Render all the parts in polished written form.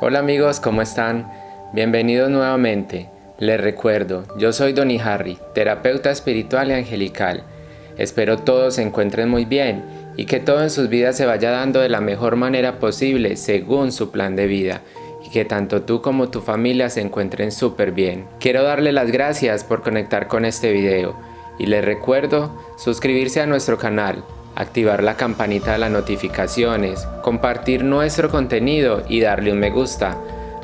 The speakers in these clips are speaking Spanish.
Hola amigos, ¿cómo están? Bienvenidos nuevamente. Les recuerdo, yo soy Donny Harry, terapeuta espiritual y angelical. Espero todos se encuentren muy bien y que todo en sus vidas se vaya dando de la mejor manera posible según su plan de vida y que tanto tú como tu familia se encuentren súper bien. Quiero darle las gracias por conectar con este video y les recuerdo suscribirse a nuestro canal, activar la campanita de las notificaciones, compartir nuestro contenido y darle un me gusta.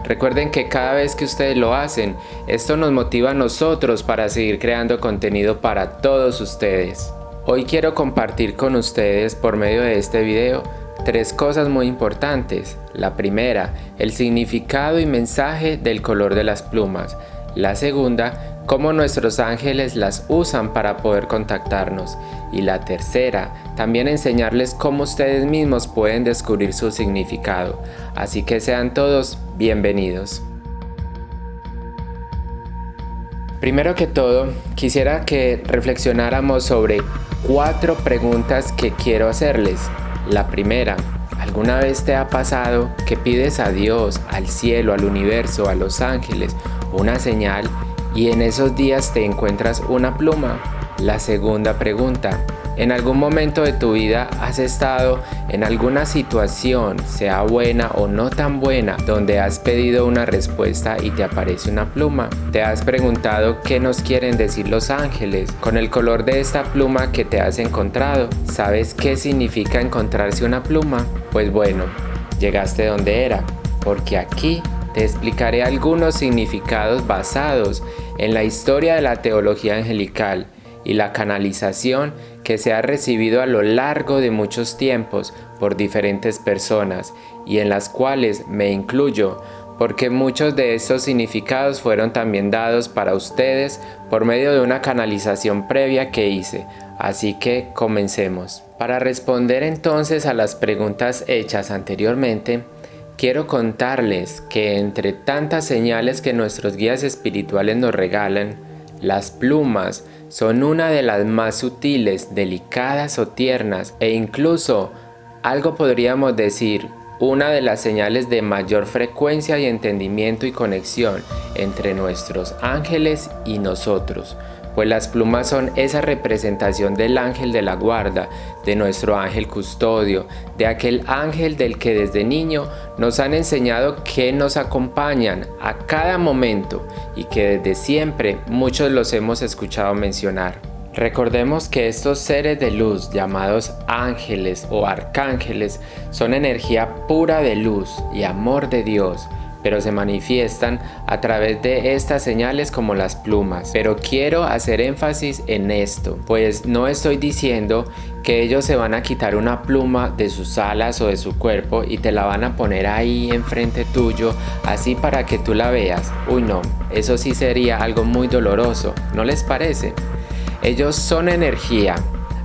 Recuerden que cada vez que ustedes lo hacen, esto nos motiva a nosotros para seguir creando contenido para todos ustedes. Hoy quiero compartir con ustedes por medio de este video 3 cosas muy importantes. La primera, el significado y mensaje del color de las plumas. La segunda, cómo nuestros ángeles las usan para poder contactarnos. Y la tercera, también enseñarles cómo ustedes mismos pueden descubrir su significado. Así que sean todos bienvenidos. Primero que todo, quisiera que reflexionáramos sobre 4 preguntas que quiero hacerles. La primera, ¿alguna vez te ha pasado que pides a Dios, al cielo, al universo, a los ángeles, una señal y en esos días te encuentras una pluma? La segunda pregunta, ¿en algún momento de tu vida has estado en alguna situación, sea buena o no tan buena, donde has pedido una respuesta y te aparece una pluma? ¿Te has preguntado qué nos quieren decir los ángeles con el color de esta pluma que te has encontrado? ¿Sabes qué significa encontrarse una pluma? Pues bueno, llegaste donde era, porque aquí te explicaré algunos significados basados en la historia de la teología angelical y la canalización que se ha recibido a lo largo de muchos tiempos por diferentes personas y en las cuales me incluyo, porque muchos de estos significados fueron también dados para ustedes por medio de una canalización previa que hice. Así que comencemos. Para responder entonces a las preguntas hechas anteriormente, quiero contarles que entre tantas señales que nuestros guías espirituales nos regalan, las plumas son una de las más sutiles, delicadas o tiernas e incluso, algo podríamos decir, una de las señales de mayor frecuencia y entendimiento y conexión entre nuestros ángeles y nosotros. Pues las plumas son esa representación del ángel de la guarda, de nuestro ángel custodio, de aquel ángel del que desde niño nos han enseñado que nos acompañan a cada momento y que desde siempre muchos los hemos escuchado mencionar. Recordemos que estos seres de luz llamados ángeles o arcángeles son energía pura de luz y amor de Dios, pero se manifiestan a través de estas señales como las plumas. Pero quiero hacer énfasis en esto, pues no estoy diciendo que ellos se van a quitar una pluma de sus alas o de su cuerpo y te la van a poner ahí enfrente tuyo, así para que tú la veas. Uy no, eso sí sería algo muy doloroso, ¿no les parece? Ellos son energía,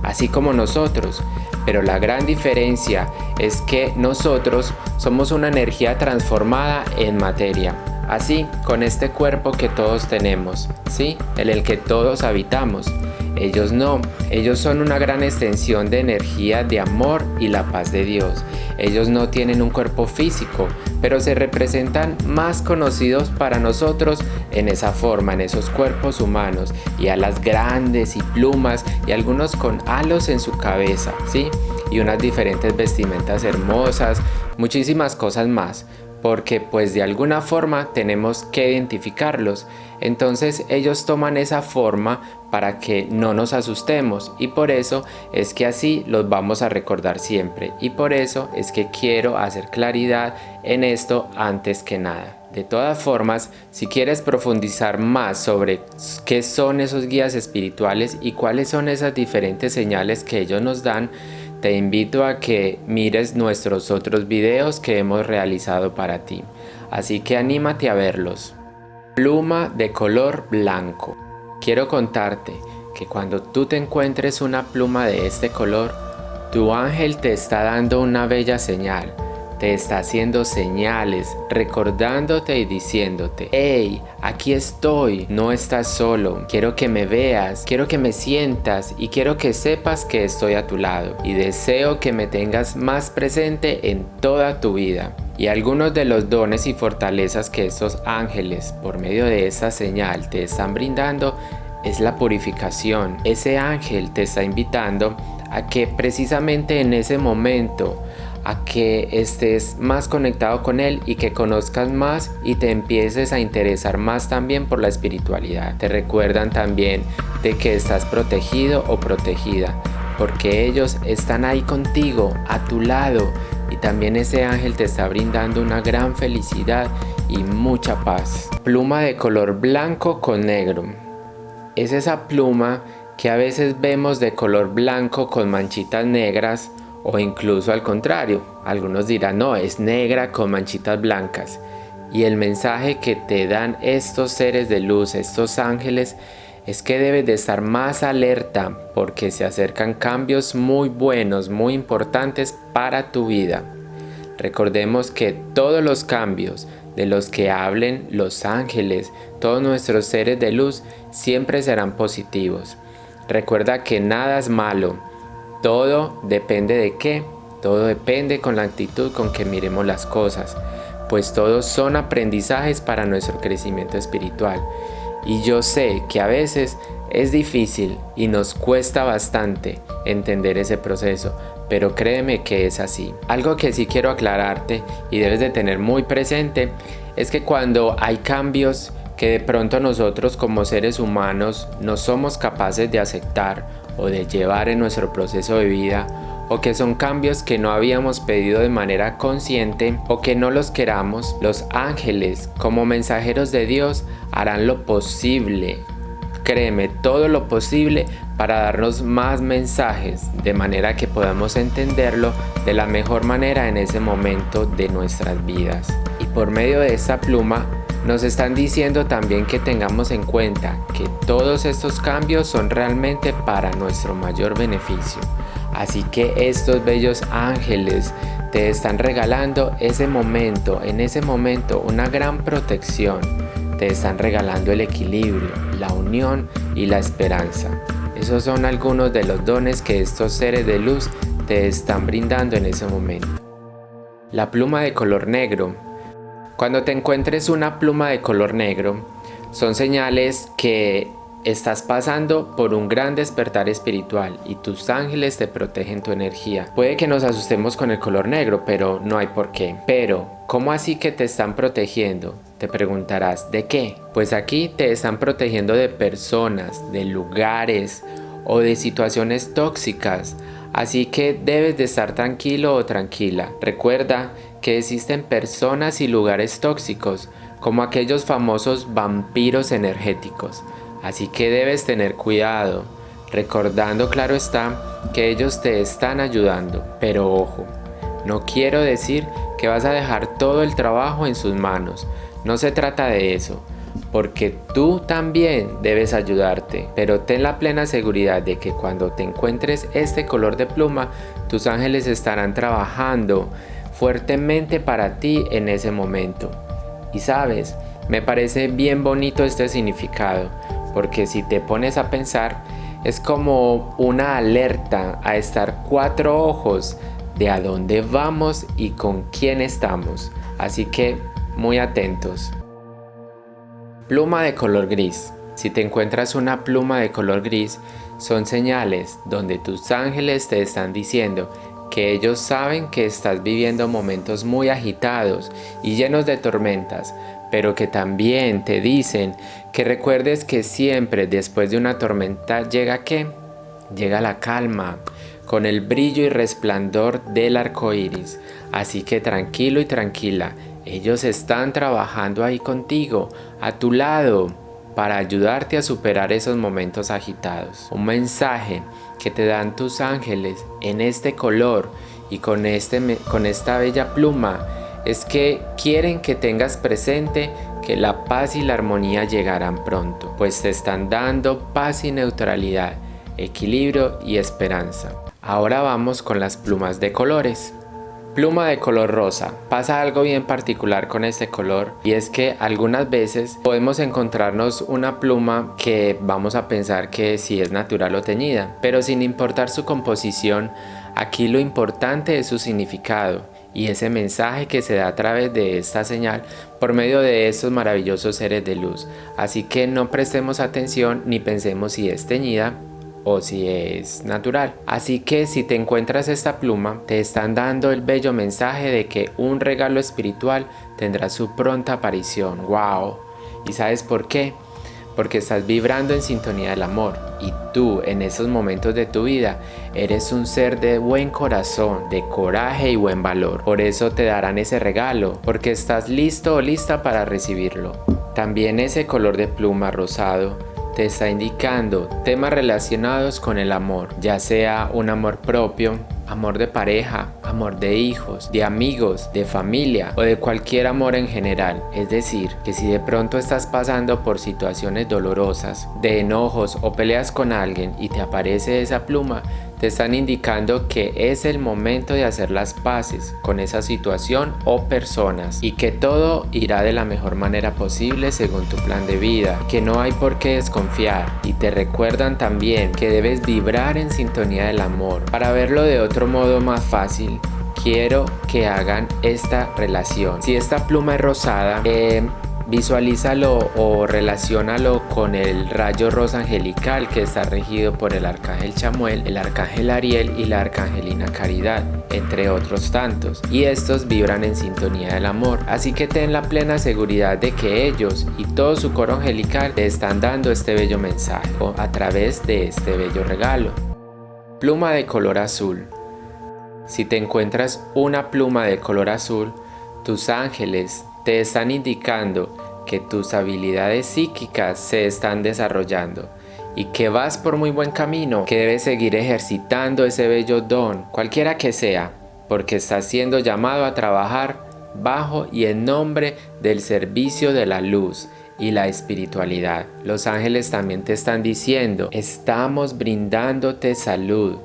así como nosotros, pero la gran diferencia es que nosotros somos una energía transformada en materia. Así, con este cuerpo que todos tenemos, ¿sí? En el que todos habitamos. Ellos no, ellos son una gran extensión de energía de amor y la paz de Dios. Ellos no tienen un cuerpo físico, pero se representan más conocidos para nosotros en esa forma, en esos cuerpos humanos, y alas grandes y plumas y algunos con halos en su cabeza, ¿sí? Y unas diferentes vestimentas hermosas, muchísimas cosas más, porque pues de alguna forma tenemos que identificarlos. Entonces ellos toman esa forma para que no nos asustemos y por eso es que así los vamos a recordar siempre y por eso es que quiero hacer claridad en esto antes que nada. De todas formas, si quieres profundizar más sobre qué son esos guías espirituales y cuáles son esas diferentes señales que ellos nos dan, te invito a que mires nuestros otros videos que hemos realizado para ti. Así que anímate a verlos. Pluma de color blanco. Quiero contarte que cuando tú te encuentres una pluma de este color, tu ángel te está dando una bella señal. te está haciendo señales, recordándote y diciéndote: hey, aquí estoy, no estás solo, quiero que me veas, quiero que me sientas y quiero que sepas que estoy a tu lado y deseo que me tengas más presente en toda tu vida. Y algunos de los dones y fortalezas que estos ángeles, por medio de esta señal, te están brindando es la purificación. Ese ángel te está invitando a que precisamente en ese momento, a que estés más conectado con él y que conozcas más y te empieces a interesar más también por la espiritualidad. Te recuerdan también de que estás protegido o protegida, porque ellos están ahí contigo, a tu lado, y también ese ángel te está brindando una gran felicidad y mucha paz. Pluma de color blanco con negro. Es esa pluma que a veces vemos de color blanco con manchitas negras, o incluso al contrario, algunos dirán no, es negra con manchitas blancas. Y el mensaje que te dan estos seres de luz, estos ángeles, es que debes de estar más alerta porque se acercan cambios muy buenos, muy importantes para tu vida. Recordemos que todos los cambios de los que hablen los ángeles, todos nuestros seres de luz, siempre serán positivos. Recuerda que nada es malo, todo depende de qué, todo depende con la actitud con que miremos las cosas, pues todos son aprendizajes para nuestro crecimiento espiritual. Y yo sé que a veces es difícil y nos cuesta bastante entender ese proceso, pero créeme que es así. Algo que sí quiero aclararte y debes de tener muy presente es que cuando hay cambios que de pronto nosotros como seres humanos no somos capaces de aceptar o de llevar en nuestro proceso de vida, o que son cambios que no habíamos pedido de manera consciente o que no los queramos, los ángeles como mensajeros de Dios harán lo posible, créeme, todo lo posible para darnos más mensajes de manera que podamos entenderlo de la mejor manera en ese momento de nuestras vidas. Y por medio de esta pluma nos están diciendo también que tengamos en cuenta que todos estos cambios son realmente para nuestro mayor beneficio. Así que estos bellos ángeles te están regalando ese momento, en ese momento una gran protección. Te están regalando el equilibrio, la unión y la esperanza. Esos son algunos de los dones que estos seres de luz te están brindando en ese momento. La pluma de color negro. Cuando te encuentres una pluma de color negro, son señales que estás pasando por un gran despertar espiritual y tus ángeles te protegen tu energía. Puede que nos asustemos con el color negro, pero no hay por qué. Pero, ¿cómo así que te están protegiendo? Te preguntarás, ¿de qué? Pues aquí te están protegiendo de personas, de lugares o de situaciones tóxicas. Así que debes de estar tranquilo o tranquila. Recuerda que existen personas y lugares tóxicos, como aquellos famosos vampiros energéticos. Así que debes tener cuidado, recordando, claro está, que ellos te están ayudando. Pero ojo, no quiero decir que vas a dejar todo el trabajo en sus manos. No se trata de eso, porque tú también debes ayudarte. Pero ten la plena seguridad de que cuando te encuentres este color de pluma, tus ángeles estarán trabajando fuertemente para ti en ese momento. Y sabes, me parece bien bonito este significado, porque si te pones a pensar, es como una alerta a estar 4 ojos de a dónde vamos y con quién estamos. Así que muy atentos. Pluma de color gris. Si te encuentras una pluma de color gris, son señales donde tus ángeles te están diciendo que ellos saben que estás viviendo momentos muy agitados y llenos de tormentas, pero que también te dicen que recuerdes que siempre después de una tormenta llega ¿qué? Llega la calma, con el brillo y resplandor del arco iris. Así que tranquilo y tranquila, ellos están trabajando ahí contigo, a tu lado, para ayudarte a superar esos momentos agitados. Un mensaje que te dan tus ángeles en este color y con esta bella pluma es que quieren que tengas presente que la paz y la armonía llegarán pronto, pues te están dando paz y neutralidad, equilibrio y esperanza. Ahora vamos con las plumas de colores. Pluma de color rosa. Pasa algo bien particular con este color y es que algunas veces podemos encontrarnos una pluma que vamos a pensar que si es natural o teñida, pero sin importar su composición, aquí lo importante es su significado y ese mensaje que se da a través de esta señal por medio de estos maravillosos seres de luz. Así que no prestemos atención ni pensemos si es teñida o si es natural. Así que si te encuentras esta pluma, te están dando el bello mensaje de que un regalo espiritual tendrá su pronta aparición. ¡Wow! ¿Y sabes por qué? Porque estás vibrando en sintonía del amor y tú en esos momentos de tu vida eres un ser de buen corazón, de coraje y buen valor. Por eso te darán ese regalo, porque estás listo o lista para recibirlo. También ese color de pluma rosado te está indicando temas relacionados con el amor, ya sea un amor propio, amor de pareja, amor de hijos, de amigos, de familia o de cualquier amor en general. Es decir, que si de pronto estás pasando por situaciones dolorosas, de enojos o peleas con alguien y te aparece esa pluma, te están indicando que es el momento de hacer las paces con esa situación o personas y que todo irá de la mejor manera posible según tu plan de vida, que no hay por qué desconfiar y te recuerdan también que debes vibrar en sintonía del amor. Para verlo de otro modo más fácil, quiero que hagan esta relación. Si esta pluma es rosada, visualízalo o relaciónalo con el rayo rosa angelical que está regido por el arcángel Chamuel, el arcángel Ariel y la arcangelina Caridad, entre otros tantos, y estos vibran en sintonía del amor, así que ten la plena seguridad de que ellos y todo su coro angelical te están dando este bello mensaje a través de este bello regalo. Pluma de color azul. Si te encuentras una pluma de color azul, tus ángeles te están indicando que tus habilidades psíquicas se están desarrollando y que vas por muy buen camino, que debes seguir ejercitando ese bello don, cualquiera que sea, porque estás siendo llamado a trabajar bajo y en nombre del servicio de la luz y la espiritualidad. Los ángeles también te están diciendo, estamos brindándote salud,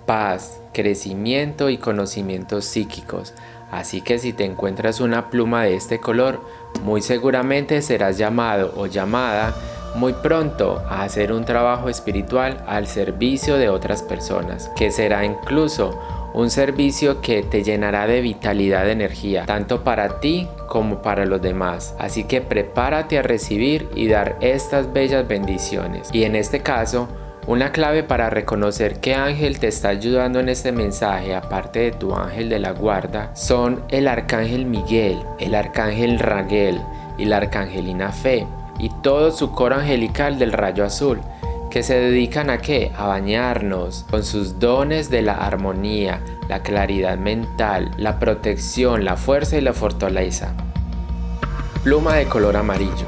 paz, crecimiento y conocimientos psíquicos. Así que si te encuentras una pluma de este color, muy seguramente serás llamado o llamada muy pronto a hacer un trabajo espiritual al servicio de otras personas, que será incluso un servicio que te llenará de vitalidad de energía, tanto para ti como para los demás. Así que prepárate a recibir y dar estas bellas bendiciones. Y en este caso, una clave para reconocer qué ángel te está ayudando en este mensaje, aparte de tu ángel de la guarda, son el arcángel Miguel, el arcángel Raguel y la arcangelina Fe, y todo su coro angelical del rayo azul, que se dedican a ¿qué? A bañarnos con sus dones de la armonía, la claridad mental, la protección, la fuerza y la fortaleza. Pluma de color amarillo.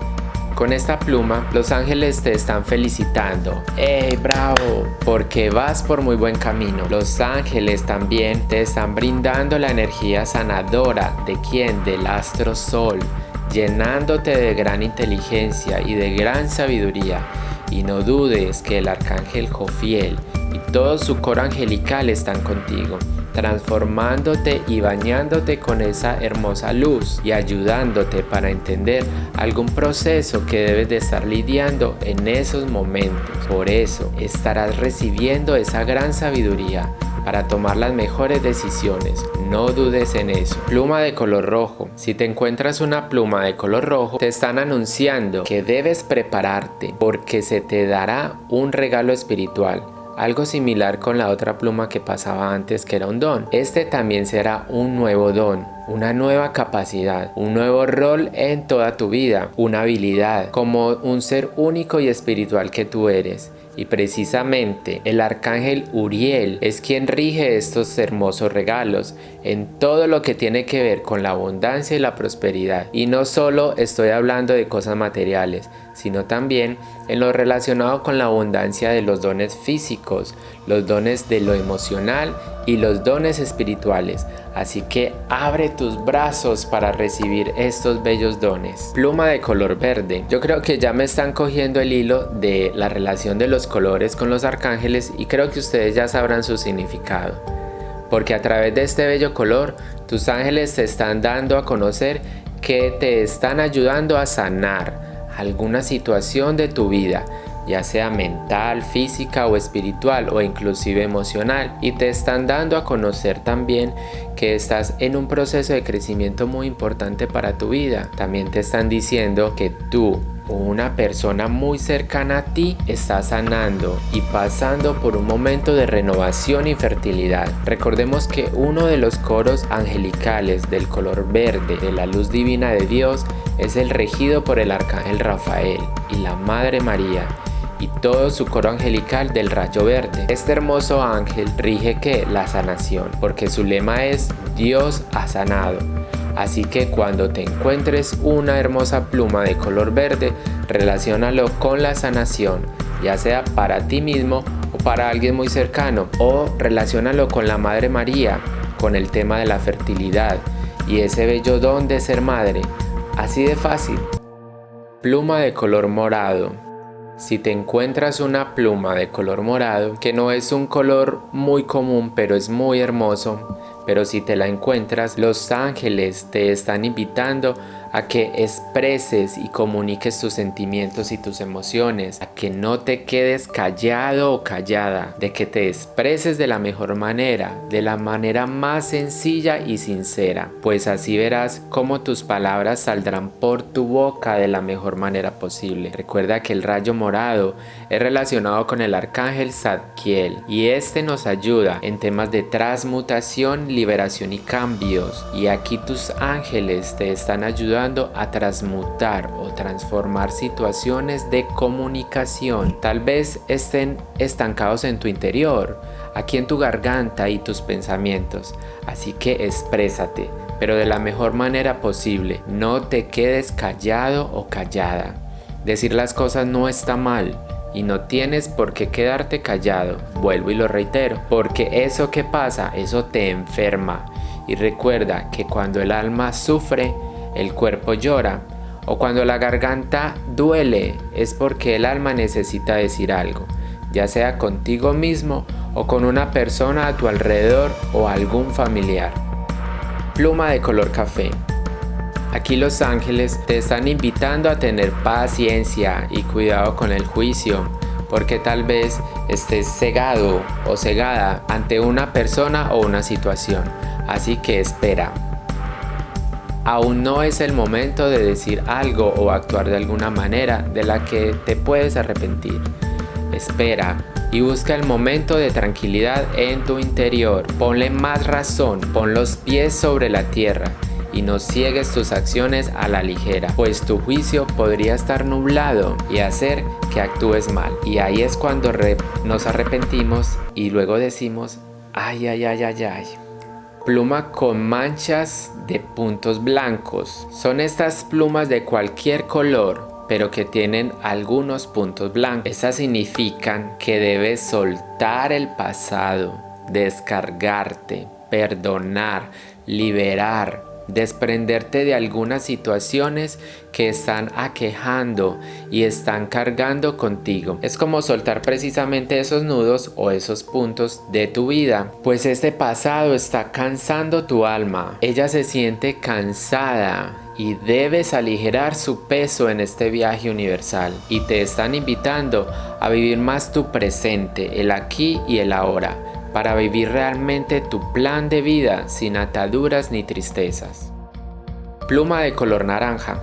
Con esta pluma, los ángeles te están felicitando. ¡Ey, bravo! Porque vas por muy buen camino. Los ángeles también te están brindando la energía sanadora. ¿De quién? Del astro sol, llenándote de gran inteligencia y de gran sabiduría. Y no dudes que el arcángel Jofiel y todo su coro angelical están contigo, transformándote y bañándote con esa hermosa luz y ayudándote para entender algún proceso que debes de estar lidiando en esos momentos. Por eso estarás recibiendo esa gran sabiduría para tomar las mejores decisiones. No dudes en eso. Pluma de color rojo. Si te encuentras una pluma de color rojo, te están anunciando que debes prepararte porque se te dará un regalo espiritual. Algo similar con la otra pluma que pasaba antes, que era un don. Este también será un nuevo don, una nueva capacidad, un nuevo rol en toda tu vida, una habilidad, como un ser único y espiritual que tú eres. Y precisamente el arcángel Uriel es quien rige estos hermosos regalos en todo lo que tiene que ver con la abundancia y la prosperidad. Y no solo estoy hablando de cosas materiales, sino también en lo relacionado con la abundancia de los dones físicos, los dones de lo emocional y los dones espirituales. Así que abre tus brazos para recibir estos bellos dones. Pluma de color verde. Yo creo que ya me están cogiendo el hilo de la relación de los colores con los arcángeles y creo que ustedes ya sabrán su significado. Porque a través de este bello color Tus ángeles te están dando a conocer que te están ayudando a sanar alguna situación de tu vida, ya sea mental, física o espiritual o inclusive emocional, y te están dando a conocer también que estás en un proceso de crecimiento muy importante para tu vida. También te están diciendo que tú o una persona muy cercana a ti está sanando y pasando por un momento de renovación y fertilidad. Recordemos que uno de los coros angelicales del color verde de la luz divina de Dios es el regido por el arcángel Rafael y la Madre María, y todo su coro angelical del rayo verde. Este hermoso ángel rige la sanación, porque su lema es Dios ha sanado. Así que cuando te encuentres una hermosa pluma de color verde, relaciónalo con la sanación, ya sea para ti mismo o para alguien muy cercano, o relaciónalo con la Madre María, con el tema de la fertilidad y ese bello don de ser madre. Así de fácil. Pluma de color morado. Si te encuentras una pluma de color morado, que no es un color muy común, pero es muy hermoso, pero si te la encuentras, los ángeles te están invitando a que expreses y comuniques tus sentimientos y tus emociones, a que no te quedes callado o callada, de que te expreses de la mejor manera, de la manera más sencilla y sincera, pues así verás cómo tus palabras saldrán por tu boca de la mejor manera posible. Recuerda que el rayo morado es relacionado con el arcángel Zadkiel, y este nos ayuda en temas de transmutación, liberación y cambios, y aquí tus ángeles te están ayudando a transmutar o transformar situaciones de comunicación. Tal vez estén estancados en tu interior, aquí en tu garganta y tus pensamientos, así que exprésate, pero de la mejor manera posible. No te quedes callado o callada. Decir las cosas no está mal, y no tienes por qué quedarte callado. Vuelvo y lo reitero, porque eso que pasa, eso te enferma. Y recuerda que cuando el alma sufre, el cuerpo llora, o cuando la garganta duele, es porque el alma necesita decir algo, ya sea contigo mismo o con una persona a tu alrededor o algún familiar. Pluma de color café. Aquí los ángeles te están invitando a tener paciencia y cuidado con el juicio, porque tal vez estés cegado o cegada ante una persona o una situación, así que espera. Aún no es el momento de decir algo o actuar de alguna manera de la que te puedes arrepentir. Espera y busca el momento de tranquilidad en tu interior. Ponle más razón, pon los pies sobre la tierra y no ciegues tus acciones a la ligera, pues tu juicio podría estar nublado y hacer que actúes mal. Y ahí es cuando nos arrepentimos y luego decimos, ay, ay, ay, ay, ay. Pluma con manchas de puntos blancos. Son estas plumas de cualquier color, pero que tienen algunos puntos blancos. Estas significan que debes soltar el pasado, descargarte, perdonar, liberar, desprenderte de algunas situaciones que están aquejando y están cargando contigo. Es como soltar precisamente esos nudos o esos puntos de tu vida, pues este pasado está cansando tu alma. Ella se siente cansada y debes aligerar su peso en este viaje universal, y te están invitando a vivir más tu presente, el aquí y el ahora, para vivir realmente tu plan de vida sin ataduras ni tristezas. Pluma de color naranja.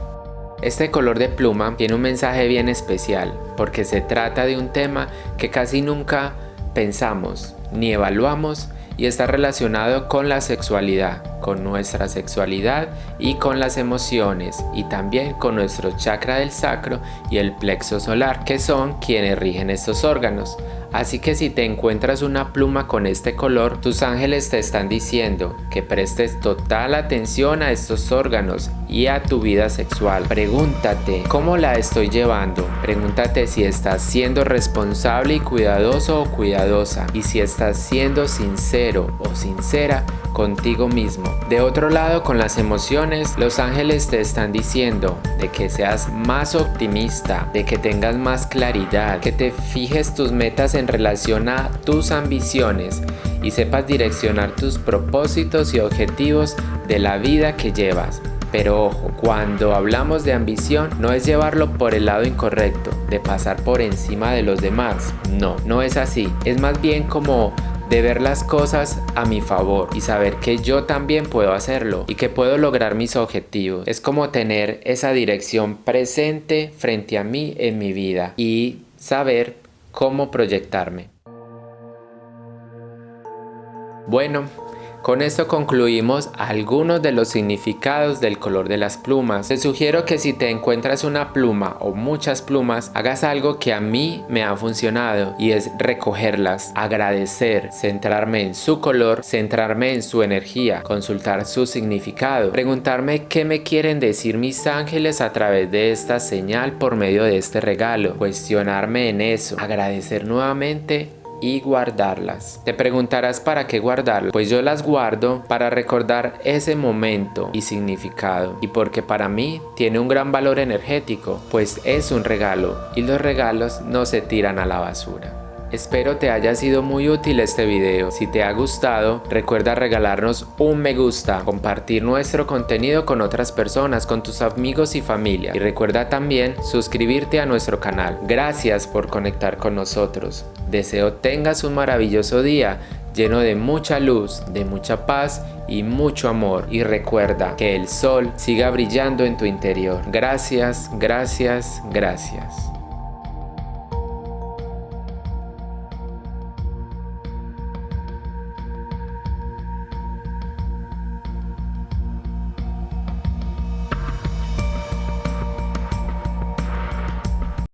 Este color de pluma tiene un mensaje bien especial, porque se trata de un tema que casi nunca pensamos ni evaluamos, y está relacionado con la sexualidad, con nuestra sexualidad y con las emociones, y también con nuestro chakra del sacro y el plexo solar, que son quienes rigen estos órganos. Así que si te encuentras una pluma con este color, tus ángeles te están diciendo que prestes total atención a estos órganos y a tu vida sexual. Pregúntate, ¿cómo la estoy llevando? Pregúntate si estás siendo responsable y cuidadoso o cuidadosa, y si estás siendo sincero o sincera contigo mismo. De otro lado, con las emociones, los ángeles te están diciendo de que seas más optimista, de que tengas más claridad, que te fijes tus metas en relación a tus ambiciones y sepas direccionar tus propósitos y objetivos de la vida que llevas. Pero ojo, cuando hablamos de ambición no es llevarlo por el lado incorrecto, de pasar por encima de los demás. No es así. Es más bien como de ver las cosas a mi favor y saber que yo también puedo hacerlo y que puedo lograr mis objetivos. Es como tener esa dirección presente frente a mí en mi vida y saber cómo proyectarme. Bueno, con esto concluimos algunos de los significados del color de las plumas. Te sugiero que si te encuentras una pluma o muchas plumas, hagas algo que a mí me ha funcionado y es recogerlas, agradecer, centrarme en su color, centrarme en su energía, consultar su significado, preguntarme qué me quieren decir mis ángeles a través de esta señal por medio de este regalo, cuestionarme en eso, agradecer nuevamente y guardarlas. Te preguntarás ¿para qué guardarlas? Pues yo las guardo para recordar ese momento y significado, y porque para mí tiene un gran valor energético, pues es un regalo y los regalos no se tiran a la basura. Espero te haya sido muy útil este video. Si te ha gustado, recuerda regalarnos un me gusta, compartir nuestro contenido con otras personas, con tus amigos y familia. Y recuerda también suscribirte a nuestro canal. Gracias por conectar con nosotros. Deseo tengas un maravilloso día lleno de mucha luz, de mucha paz y mucho amor. Y recuerda que el sol siga brillando en tu interior. Gracias, gracias, gracias.